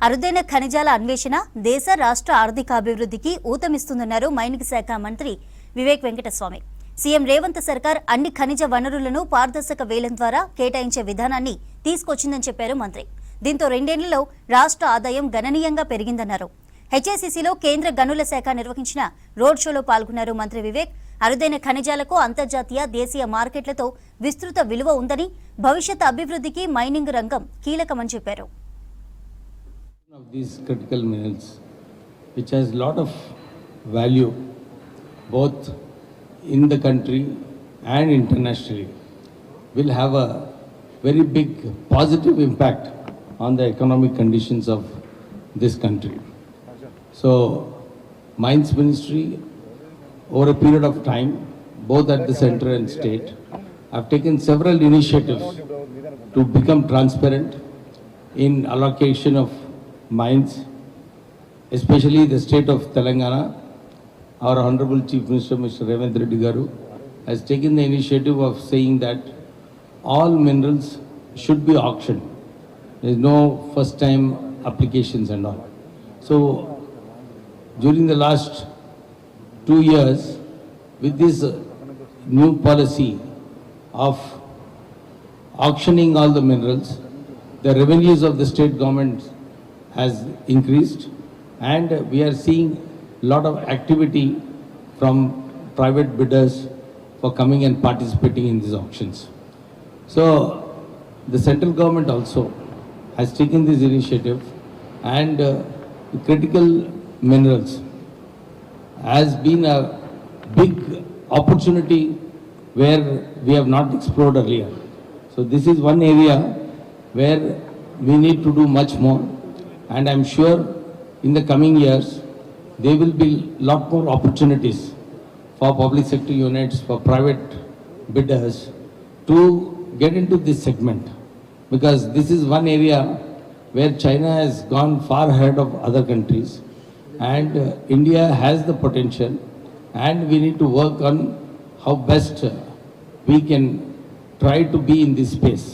అరుదైన ఖనిజాల అన్వేషణ దేశ రాష్ట్ర ఆర్థికాభివృద్ధికి ఊతమిస్తుందన్నారు మైనింగ్ శాఖ మంత్రి వివేక్ వెంకటస్వామి. సీఎం రేవంత్ సర్కార్ అన్ని ఖనిజ వనరులను పారదర్శక వేలం ద్వారా కేటాయించే విధానాన్ని తీసుకొచ్చిందని చెప్పారు మంత్రి. దీంతో రెండేళ్లలో రాష్ట్ర ఆదాయం గణనీయంగా పెరిగిందన్నారు. హెచ్ఐసిసిలో కేంద్ర గనుల శాఖ నిర్వహించిన రోడ్ షోలో పాల్గొన్నారు మంత్రి వివేక్. అరుదైన ఖనిజాలకు అంతర్జాతీయ దేశీయ మార్కెట్లతో విస్తృత విలువ ఉందని, భవిష్యత్ అభివృద్ధికి మైనింగ్ రంగం కీలకమని చెప్పారు. Of these critical minerals, which has a lot of value both in the country and internationally, will have a very big positive impact on the economic conditions of this country. So, Mines Ministry, over a period of time, both at the center and state, have taken several initiatives to become transparent in allocation of mines, especially the state of Telangana. Our Honorable Chief Minister Mr. Revanth Reddy Garu has taken the initiative of saying that all minerals should be auctioned. There is no first time applications and all. So during the last 2 years, with this new policy of auctioning all the minerals, the revenues of the state government has increased, and we are seeing a lot of activity from private bidders for coming and participating in these auctions. So the central government also has taken this initiative, and critical minerals has been a big opportunity where we have not explored earlier. So this is one area where we need to do much more. And I'm sure in the coming years, there will be a lot more opportunities for public sector units, for private bidders to get into this segment. Because this is one area where China has gone far ahead of other countries, and India has the potential, and we need to work on how best we can try to be in this space.